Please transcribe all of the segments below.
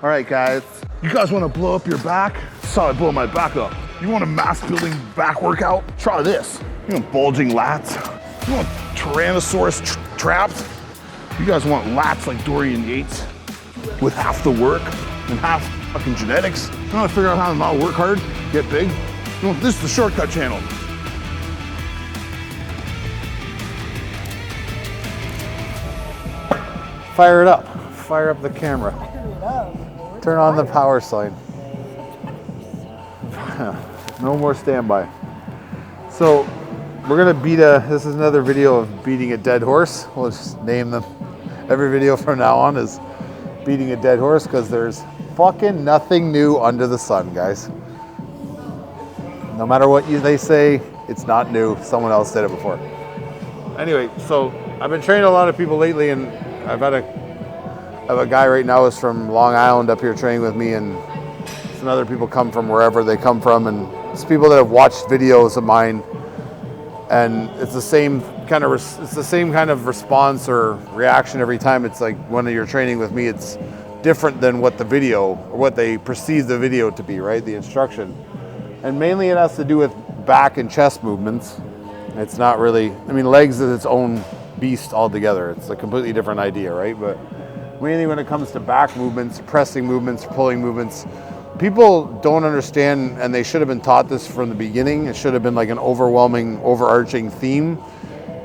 All right, guys. You guys want to blow up your back? Saw I blow my back up. You want a mass building back workout? Try this. You want bulging lats? You want Tyrannosaurus traps? You guys want lats like Dorian Yates with half the work and half fucking genetics? You want to figure out how to not work hard, get big? You want, this is the shortcut channel. Fire it up. Fire up the camera. Turn on the power sign. No more standby. So we're gonna this is another video of beating a dead horse. We'll just name them. Every video from now on is beating a dead horse because there's fucking nothing new under the sun, guys. No matter what they say, it's not new. Someone else did it before. Anyway, so I've been training a lot of people lately, and I have a guy right now who's from Long Island up here training with me, and some other people come from wherever they come from, and it's people that have watched videos of mine, and it's the same kind of response or reaction every time. It's like when you're training with me, it's different than what the video or what they perceive the video to be, right? The instruction, and mainly it has to do with back and chest movements. It's not really. I mean, legs is its own beast altogether. It's a completely different idea, right? But mainly when it comes to back movements, pressing movements, pulling movements, people don't understand, and they should have been taught this from the beginning. It should have been like an overwhelming, overarching theme.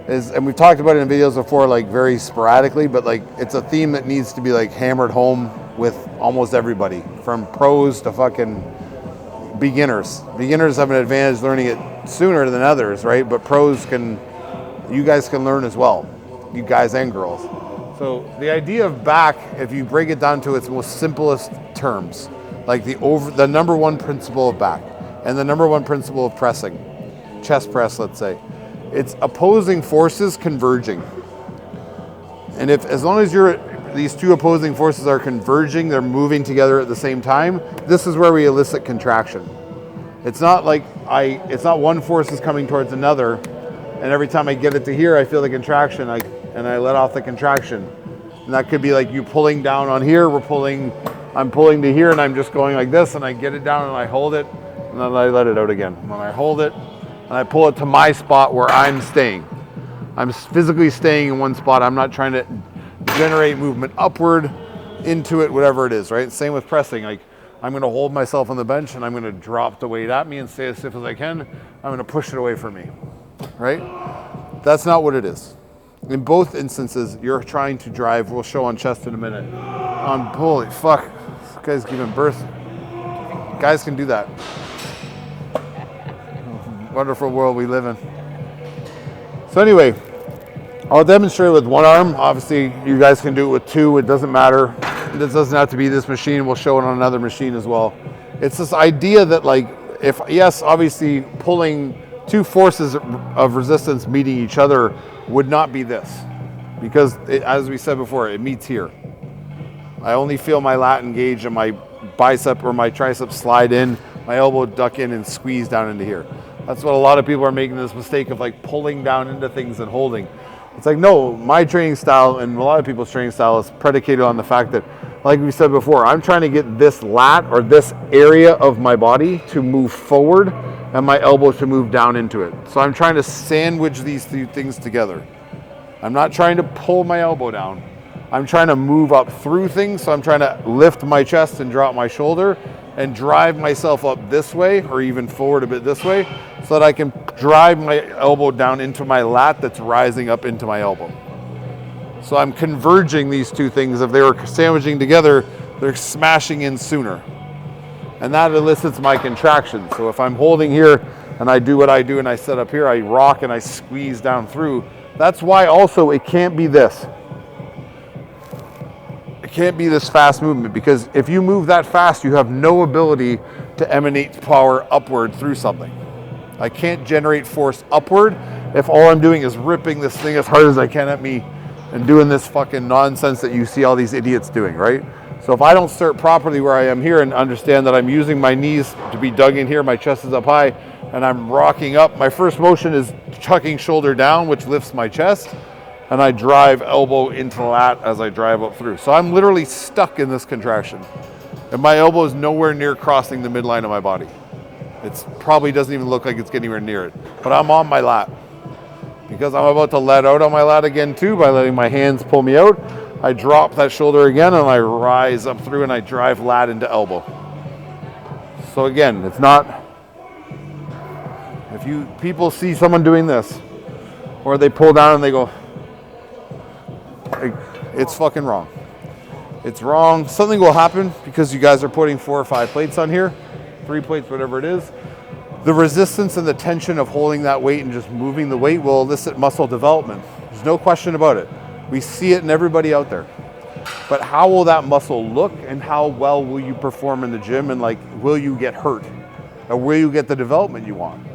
And we've talked about it in videos before, like very sporadically, but like it's a theme that needs to be like hammered home with almost everybody, from pros to fucking beginners. Beginners have an advantage learning it sooner than others, right? But pros you guys can learn as well, you guys and girls. So the idea of back, if you break it down to its most simplest terms, like the number one principle of back and the number one principle of pressing, chest press, let's say, it's opposing forces converging. And as long as these two opposing forces are converging, they're moving together at the same time, this is where we elicit contraction. It's not like it's not one force is coming towards another, and every time I get it to here, I feel the contraction, and I let off the contraction. And that could be like you pulling down on here, I'm pulling to here, and I'm just going like this, and I get it down and I hold it, and then I let it out again. And then I hold it, and I pull it to my spot where I'm staying. I'm physically staying in one spot. I'm not trying to generate movement upward, into it, whatever it is, right? Same with pressing. Like, I'm gonna hold myself on the bench, and I'm gonna drop the weight at me and stay as stiff as I can. I'm gonna push it away from me, right? That's not what it is. In both instances, you're trying to drive. We'll show on chest in a minute. Holy fuck, this guy's giving birth. Guys can do that. Wonderful world we live in. So anyway, I'll demonstrate with one arm. Obviously, you guys can do it with two. It doesn't matter. This doesn't have to be this machine. We'll show it on another machine as well. It's this idea that, like, yes, obviously pulling two forces of resistance meeting each other would not be this, because as we said before, it meets here. I only feel my lat engage and my bicep or my tricep slide in, my elbow duck in and squeeze down into here. That's what a lot of people are making this mistake of, like pulling down into things and holding. It's like, no, my training style and a lot of people's training style is predicated on the fact that, like we said before, I'm trying to get this lat or this area of my body to move forward and my elbow to move down into it. So I'm trying to sandwich these two things together. I'm not trying to pull my elbow down. I'm trying to move up through things. So I'm trying to lift my chest and drop my shoulder and drive myself up this way, or even forward a bit this way, so that I can drive my elbow down into my lat that's rising up into my elbow. So I'm converging these two things. If they were sandwiching together, they're smashing in sooner. And that elicits my contraction. So if I'm holding here and I do what I do and I set up here, I rock and I squeeze down through. That's why also it can't be this. It can't be this fast movement, because if you move that fast, you have no ability to emanate power upward through something. I can't generate force upward if all I'm doing is ripping this thing as hard as I can at me and doing this fucking nonsense that you see all these idiots doing, right? So if I don't start properly where I am here and understand that I'm using my knees to be dug in here, my chest is up high, and I'm rocking up, my first motion is chucking shoulder down, which lifts my chest, and I drive elbow into lat as I drive up through. So I'm literally stuck in this contraction. And my elbow is nowhere near crossing the midline of my body. It probably doesn't even look like it's getting anywhere near it. But I'm on my lat. Because I'm about to let out on my lat again too by letting my hands pull me out. I drop that shoulder again and I rise up through and I drive lat into elbow. So again, it's not, if you people see someone doing this, or they pull down and they go, it's fucking wrong. It's wrong. Something will happen because you guys are putting 4 or 5 plates on here, 3 plates, whatever it is. The resistance and the tension of holding that weight and just moving the weight will elicit muscle development. There's no question about it. We see it in everybody out there. But how will that muscle look and how well will you perform in the gym, and like, will you get hurt? Or will you get the development you want?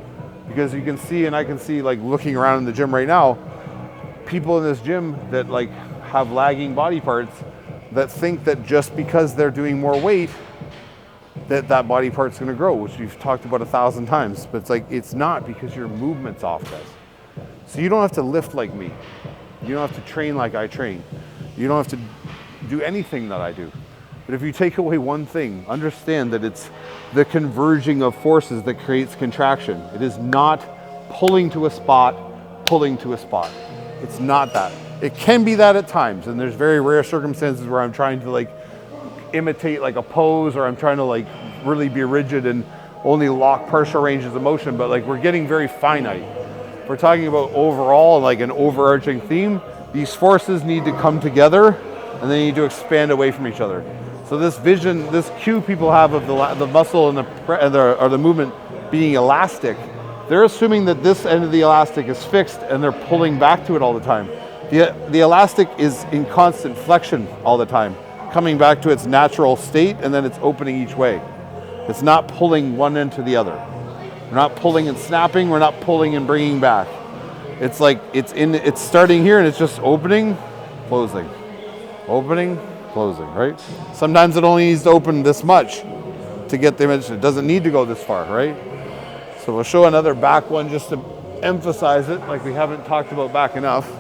Because you can see, and I can see like looking around in the gym right now, people in this gym that like have lagging body parts that think that just because they're doing more weight, that body part's gonna grow, which we've talked about 1,000 times. But it's like, it's not, because your movement's off, guys. So you don't have to lift like me. You don't have to train like I train. You don't have to do anything that I do. But if you take away one thing, understand that it's the converging of forces that creates contraction. It is not pulling to a spot, pulling to a spot. It's not that. It can be that at times, and there's very rare circumstances where I'm trying to like imitate like a pose, or I'm trying to like really be rigid and only lock partial ranges of motion, but like we're getting very finite. We're talking about overall like an overarching theme. These forces need to come together and they need to expand away from each other. So this vision, this cue people have of the muscle and the movement being elastic, they're assuming that this end of the elastic is fixed and they're pulling back to it all the time. The elastic is in constant flexion all the time, coming back to its natural state, and then it's opening each way. It's not pulling one end to the other. We're not pulling and snapping, we're not pulling and bringing back. It's like, it's starting here and it's just opening, closing, opening, closing, right? Sometimes it only needs to open this much to get the image. It doesn't need to go this far, right? So we'll show another back one just to emphasize it, like we haven't talked about back enough.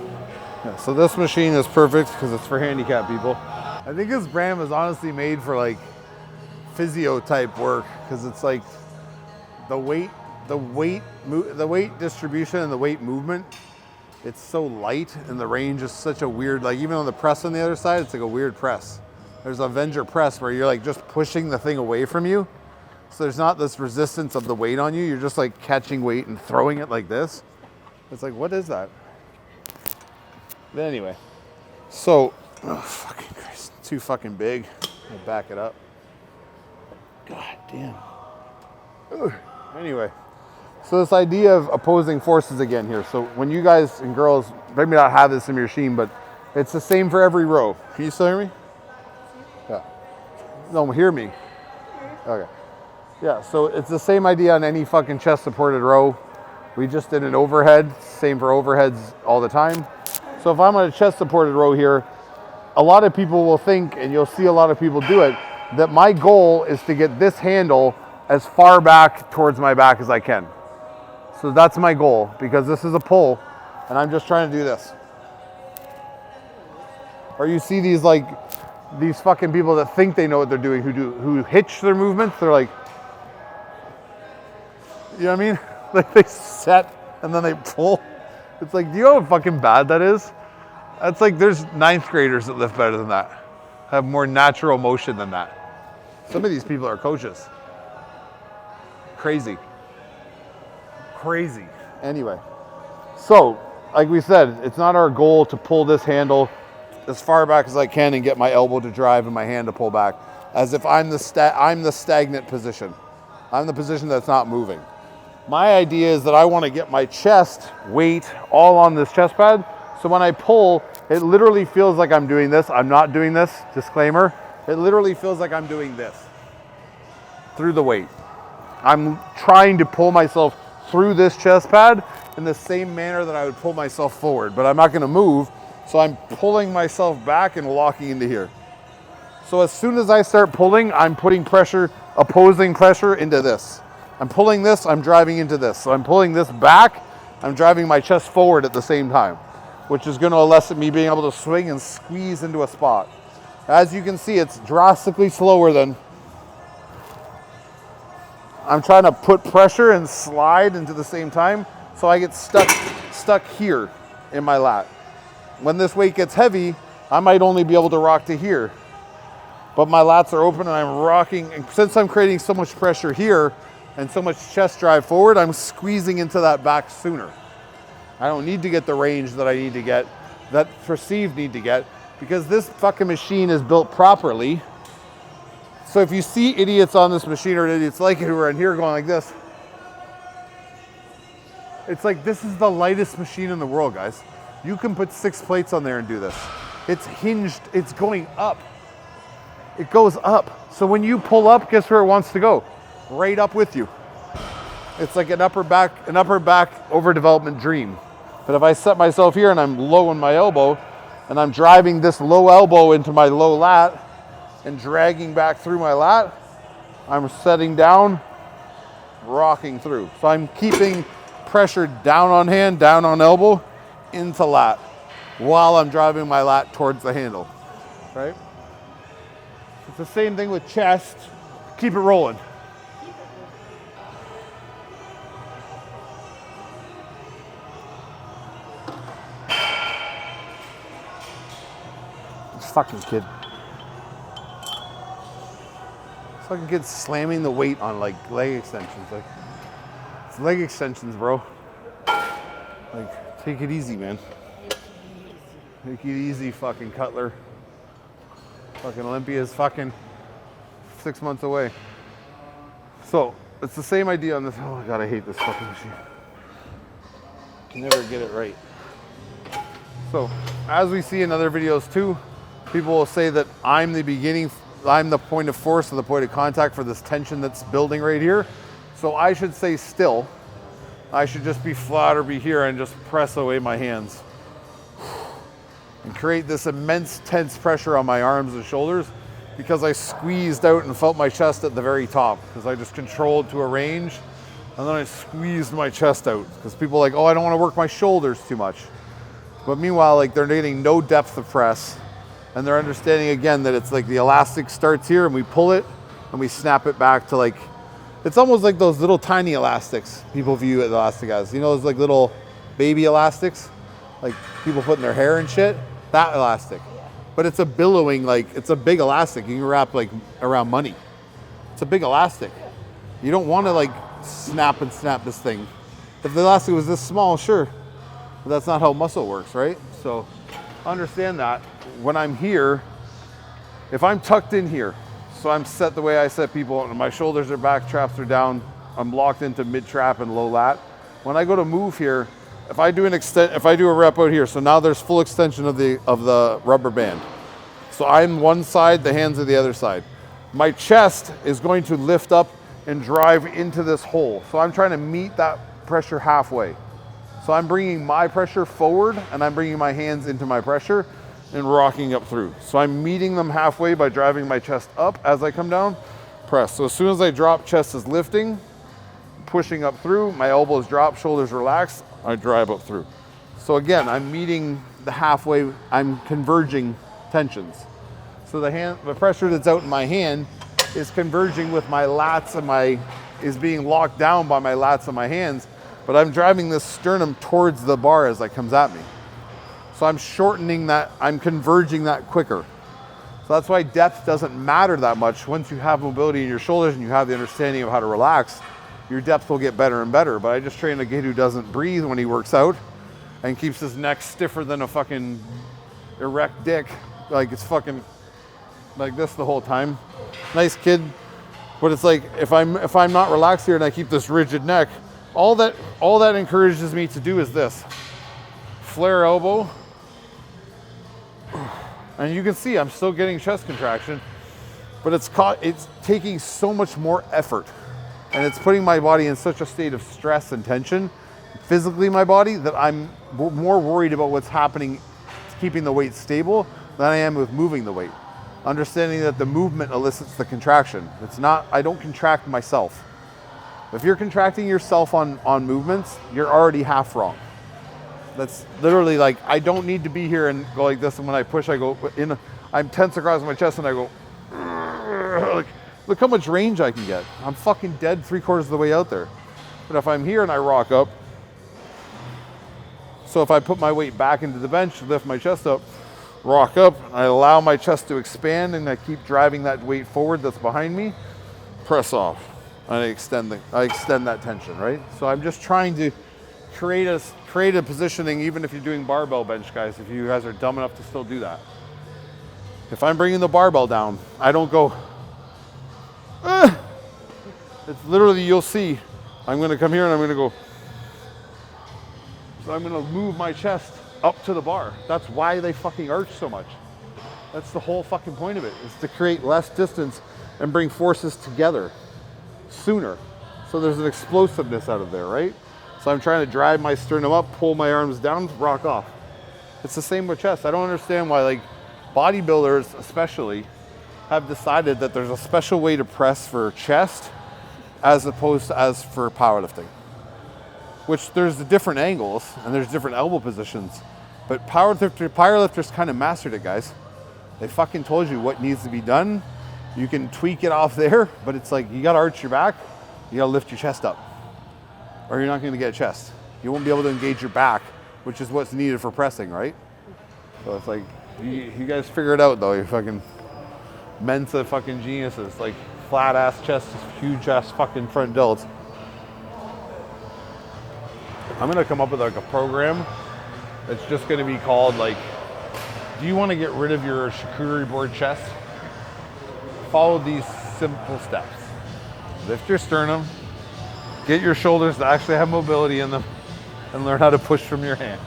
Yeah, so this machine is perfect because it's for handicapped people. I think this brand was honestly made for like physio type work, because it's like the weight distribution and the weight movement, it's so light, and the range is such a weird, like even on the press on the other side, it's like a weird press. There's a Avenger press where you're like just pushing the thing away from you. So there's not this resistance of the weight on you. You're just like catching weight and throwing it like this. It's like, what is that? But anyway, so, oh fucking Christ, too fucking big. I'll back it up. God damn. Ugh. Anyway, so this idea of opposing forces again here. So when you guys and girls, maybe not have this in your machine, but it's the same for every row. Can you still hear me? Yeah. No, hear me. Okay. Yeah, so it's the same idea on any fucking chest supported row. We just did an overhead, same for overheads all the time. So if I'm on a chest supported row here, a lot of people will think, and you'll see a lot of people do it, that my goal is to get this handle as far back towards my back as I can. So that's my goal, because this is a pull and I'm just trying to do this. Or you see these like, these fucking people that think they know what they're doing, who hitch their movements. They're like, you know what I mean? Like they set and then they pull. It's like, do you know how fucking bad that is? That's like, there's 9th graders that lift better than that, have more natural motion than that. Some of these people are coaches. Crazy. Crazy. Anyway, so like we said, it's not our goal to pull this handle as far back as I can and get my elbow to drive and my hand to pull back, as if I'm the stagnant position. I'm the position that's not moving. My idea is that I want to get my chest weight all on this chest pad. So when I pull, it literally feels like I'm doing this. I'm not doing this, disclaimer. It literally feels like I'm doing this through the weight. I'm trying to pull myself through this chest pad in the same manner that I would pull myself forward, but I'm not going to move. So I'm pulling myself back and locking into here. So as soon as I start pulling, I'm putting pressure, opposing pressure into this. I'm pulling this, I'm driving into this. So I'm pulling this back, I'm driving my chest forward at the same time, which is going to elicit me being able to swing and squeeze into a spot. As you can see, it's drastically slower than I'm trying to put pressure and slide into the same time, so I get stuck here in my lat. When this weight gets heavy, I might only be able to rock to here, but my lats are open and I'm rocking. And since I'm creating so much pressure here and so much chest drive forward, I'm squeezing into that back sooner. I don't need to get the range that I need to get, that perceived need to get, because this fucking machine is built properly. So if you see idiots on this machine or idiots like it who are in here going like this, it's like, this is the lightest machine in the world, guys. You can put 6 plates on there and do this. It's hinged, it's going up. It goes up. So when you pull up, guess where it wants to go? Right up with you. It's like an upper back overdevelopment dream. But if I set myself here and I'm low in my elbow, and I'm driving this low elbow into my low lat and dragging back through my lat, I'm setting down, rocking through. So I'm keeping pressure down on hand, down on elbow, into lat, while I'm driving my lat towards the handle, right? It's the same thing with chest. Keep it rolling. This fucking kid. This fucking kid's slamming the weight on like leg extensions. Like, it's leg extensions, bro. Like, take it easy, man. Take it easy, fucking Cutler. Fucking Olympia's fucking 6 months away. So, it's the same idea on this. Oh my God, I hate this fucking machine. Can never get it right. So, as we see in other videos too, people will say that I'm the point of force or the point of contact for this tension that's building right here. So I should say still. I should just be flat or be here and just press away my hands and create this immense tense pressure on my arms and shoulders, because I squeezed out and felt my chest at the very top, because I just controlled to a range and then I squeezed my chest out, because people are like, oh, I don't want to work my shoulders too much. But meanwhile, like, they're getting no depth of press, and they're understanding again that it's like the elastic starts here and we pull it and we snap it back to, like, it's almost like those little tiny elastics people view elastic as. You know, those like little baby elastics, like people put in their hair and shit, that elastic. But it's a billowing, like, it's a big elastic. You can wrap like around money. It's a big elastic. You don't want to like snap this thing. If the elastic was this small, sure, but that's not how muscle works, right? So understand that when I'm here, if I'm tucked in here, so I'm set the way I set people, and my shoulders are back, traps are down, I'm locked into mid trap and low lat. When I go to move here, if I do a rep out here, so now there's full extension of the rubber band. So I'm one side, the hands are the other side. My chest is going to lift up and drive into this hole. So I'm trying to meet that pressure halfway. So I'm bringing my pressure forward and I'm bringing my hands into my pressure and rocking up through. So I'm meeting them halfway by driving my chest up as I come down, press. So as soon as I drop, chest is lifting, pushing up through, my elbows drop, shoulders relax, I drive up through. So again, I'm meeting the halfway, I'm converging tensions. So the pressure that's out in my hand is converging with my lats and is being locked down by my lats and my hands, but I'm driving this sternum towards the bar as it comes at me. So I'm shortening that, I'm converging that quicker. So that's why depth doesn't matter that much. Once you have mobility in your shoulders and you have the understanding of how to relax, your depth will get better and better. But I just trained a kid who doesn't breathe when he works out and keeps his neck stiffer than a fucking erect dick. Like, it's fucking like this the whole time. Nice kid, but it's like, if I'm not relaxed here and I keep this rigid neck, all that encourages me to do is this. Flare elbow. And you can see I'm still getting chest contraction, but it's taking so much more effort, and it's putting my body in such a state of stress and tension, physically my body, that I'm more worried about what's happening, keeping the weight stable, than I am with moving the weight. Understanding that the movement elicits the contraction. I don't contract myself. If you're contracting yourself on movements, you're already half wrong. That's literally like, I don't need to be here and go like this, and when I push, I go in, I'm tense across my chest and I go, Look how much range I can get. I'm fucking dead 3/4 of the way out there. But if I'm here and I rock up, so if I put my weight back into the bench, lift my chest up, rock up, I allow my chest to expand and I keep driving that weight forward that's behind me, press off. And I extend that tension, right? So I'm just trying to create a positioning, even if you're doing barbell bench, guys, if you guys are dumb enough to still do that. If I'm bringing the barbell down, I don't go, ah! It's literally, you'll see, I'm gonna come here and I'm gonna go, so I'm gonna move my chest up to the bar. That's why they fucking arch so much. That's the whole fucking point of it, is to create less distance and bring forces together sooner. So there's an explosiveness out of there, right? So I'm trying to drive my sternum up, pull my arms down, rock off. It's the same with chest. I don't understand why, like, bodybuilders especially have decided that there's a special way to press for chest as opposed to as for powerlifting. Which there's the different angles and there's different elbow positions, but powerlifters kind of mastered it, guys. They fucking told you what needs to be done. You can tweak it off there, but it's like, you gotta arch your back, you gotta lift your chest up, or you're not gonna get a chest. You won't be able to engage your back, which is what's needed for pressing, right? So it's like, you guys figure it out though, you fucking Mensa fucking geniuses, like flat ass chests, huge ass fucking front delts. I'm gonna come up with like a program that's just gonna be called like, do you wanna get rid of your charcuterie board chest? Follow these simple steps. Lift your sternum, get your shoulders to actually have mobility in them, and learn how to push from your hand.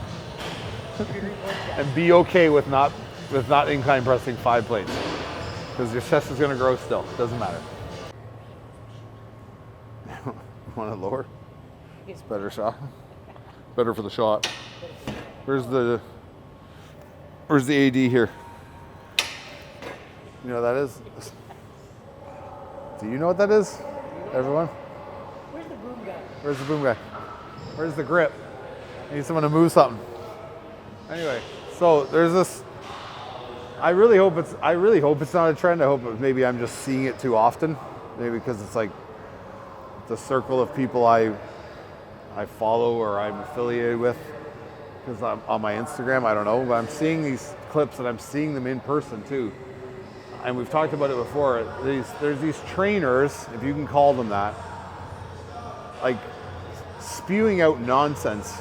And be okay with not incline pressing 5 plates, because your chest is gonna grow still, doesn't matter. Want it lower? It's better shot. Better for the shot. Where's the AD here? You know what that is? Do you know what that is, everyone? Where's the boom guy? Where's the boom guy? Where's the grip? I need someone to move something. Anyway, so there's this. I really hope it's not a trend. I hope maybe I'm just seeing it too often. Maybe because it's like the circle of people I follow or I'm affiliated with. Because I'm on my Instagram, I don't know, but I'm seeing these clips and I'm seeing them in person too. And we've talked about it before. There's these trainers, if you can call them that, like spewing out nonsense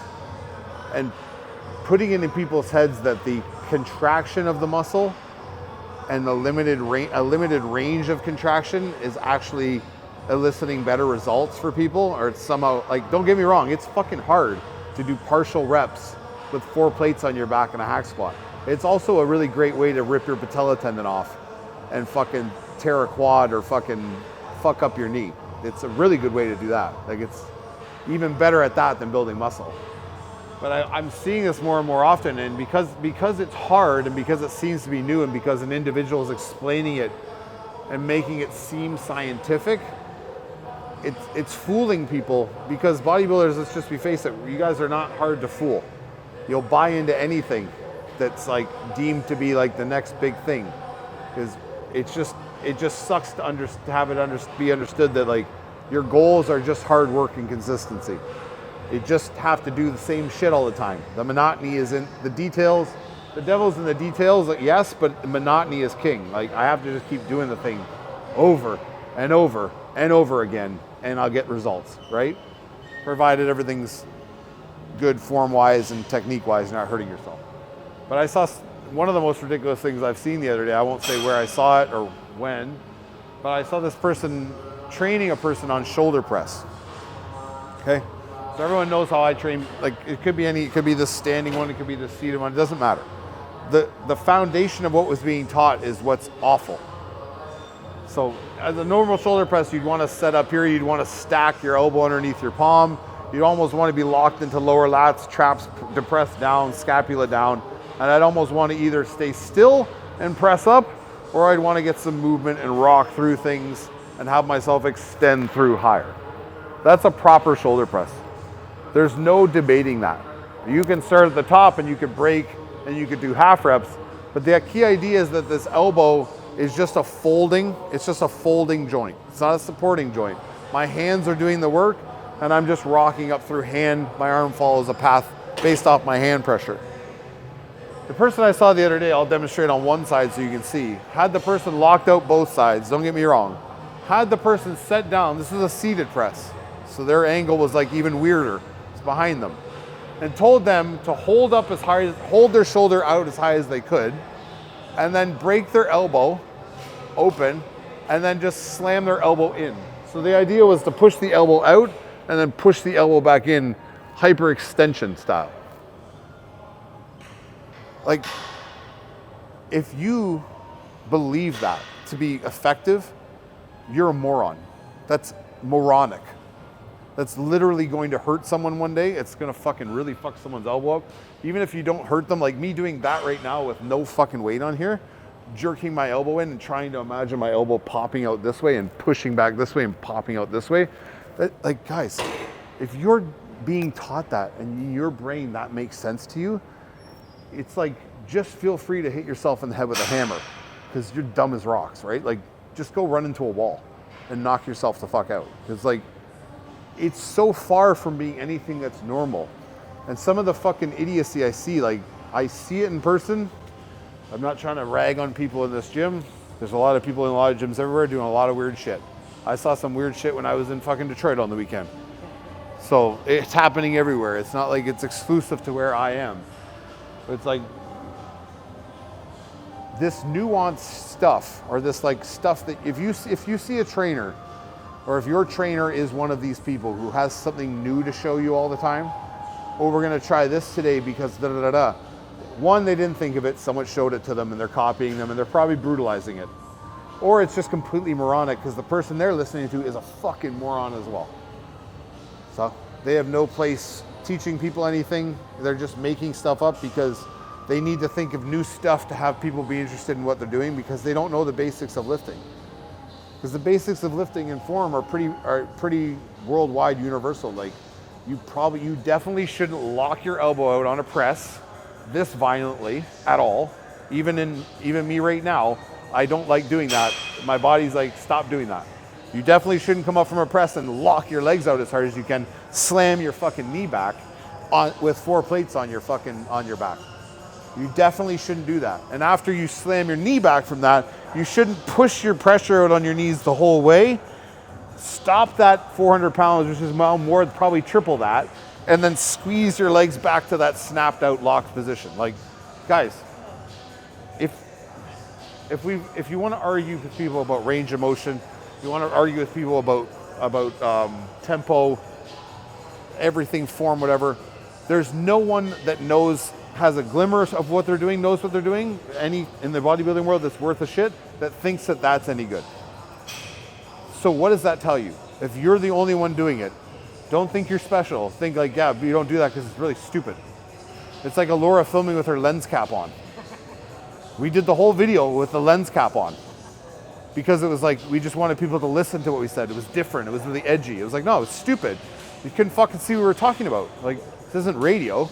and putting it in people's heads that the contraction of the muscle and a limited range of contraction is actually eliciting better results for people, or it's somehow, like, don't get me wrong, it's fucking hard to do partial reps with 4 plates on your back and a hack squat. It's also a really great way to rip your patella tendon off and fucking tear a quad or fucking fuck up your knee. It's a really good way to do that. Like, it's even better at that than building muscle. But I'm seeing this more and more often, and because it's hard and because it seems to be new and because an individual is explaining it and making it seem scientific, it's fooling people, because bodybuilders, let's just face it, you guys are not hard to fool. You'll buy into anything that's like deemed to be like the next big thing, because it just sucks to have it be understood that like your goals are just hard work and consistency. You just have to do the same shit all the time. The monotony is in the details. The devil's in the details, yes, but monotony is king. Like, I have to just keep doing the thing over and over and over again, and I'll get results, right? Provided everything's good form-wise and technique-wise, not hurting yourself. But I saw one of the most ridiculous things I've seen the other day. I won't say where I saw it or when, but I saw this person training a person on shoulder press. Okay, so everyone knows how I train. Like, it could be the standing one, it could be the seated one. It doesn't matter. The foundation of what was being taught is what's awful. So as a normal shoulder press, you'd want to set up here. You'd want to stack your elbow underneath your palm. You'd almost want to be locked into lower lats, traps depressed down, scapula down. And I'd almost want to either stay still and press up, or I'd want to get some movement and rock through things and have myself extend through higher. That's a proper shoulder press. There's no debating that. You can start at the top and you could break and you could do half reps, but the key idea is that this elbow is just a folding, it's just a folding joint. It's not a supporting joint. My hands are doing the work and I'm just rocking up through hand. My arm follows a path based off my hand pressure. The person I saw the other day, I'll demonstrate on one side so you can see, had the person locked out both sides, don't get me wrong. Had the person set down, this is a seated press, so their angle was like even weirder, it's behind them. And told them to hold up as high, hold their shoulder out as high as they could, and then break their elbow open, and then just slam their elbow in. So the idea was to push the elbow out, and then push the elbow back in, hyperextension style. Like, if you believe that to be effective, you're a moron. That's moronic. That's literally going to hurt someone one day. It's gonna fucking really fuck someone's elbow up. Even if you don't hurt them, like me doing that right now with no fucking weight on here, jerking my elbow in and trying to imagine my elbow popping out this way and pushing back this way and popping out this way. Like, guys, if you're being taught that and in your brain that makes sense to you, it's like, just feel free to hit yourself in the head with a hammer because you're dumb as rocks, right? Like, just go run into a wall and knock yourself the fuck out. Because like, it's so far from being anything that's normal. And some of the fucking idiocy I see, like, I see it in person. I'm not trying to rag on people in this gym. There's a lot of people in a lot of gyms everywhere doing a lot of weird shit. I saw some weird shit when I was in fucking Detroit on the weekend. So it's happening everywhere. It's not like it's exclusive to where I am. It's like this nuanced stuff, or this like stuff that if you see a trainer, or if your trainer is one of these people who has something new to show you all the time, oh, we're gonna try this today because da da da da. One, they didn't think of it, someone showed it to them and they're copying them and they're probably brutalizing it. Or it's just completely moronic because the person they're listening to is a fucking moron as well. So they have no place teaching people anything. They're just making stuff up because they need to think of new stuff to have people be interested in what they're doing because they don't know the basics of lifting. Because the basics of lifting and form are pretty worldwide universal. Like, you definitely shouldn't lock your elbow out on a press this violently at all. Even me right now, I don't like doing that. My body's like, stop doing that. You definitely shouldn't come up from a press and lock your legs out as hard as you can, slam your fucking knee back with 4 plates on your back. You definitely shouldn't do that. And after you slam your knee back from that, you shouldn't push your pressure out on your knees the whole way. Stop that 400 pounds, which is more, probably triple that, and then squeeze your legs back to that snapped out locked position. Like, guys, if you want to argue with people about range of motion, you want to argue with people about tempo, everything, form, whatever, there's no one that has a glimmer of what they're doing, knows what they're doing, in the bodybuilding world that's worth a shit, that thinks that that's any good. So what does that tell you? If you're the only one doing it, don't think you're special. Think like, yeah, but you don't do that because it's really stupid. It's like Alora filming with her lens cap on. We did the whole video with the lens cap on because it was like, we just wanted people to listen to what we said. It was different. It was really edgy. It was like, no, it was stupid. You couldn't fucking see what we were talking about. Like, this isn't radio.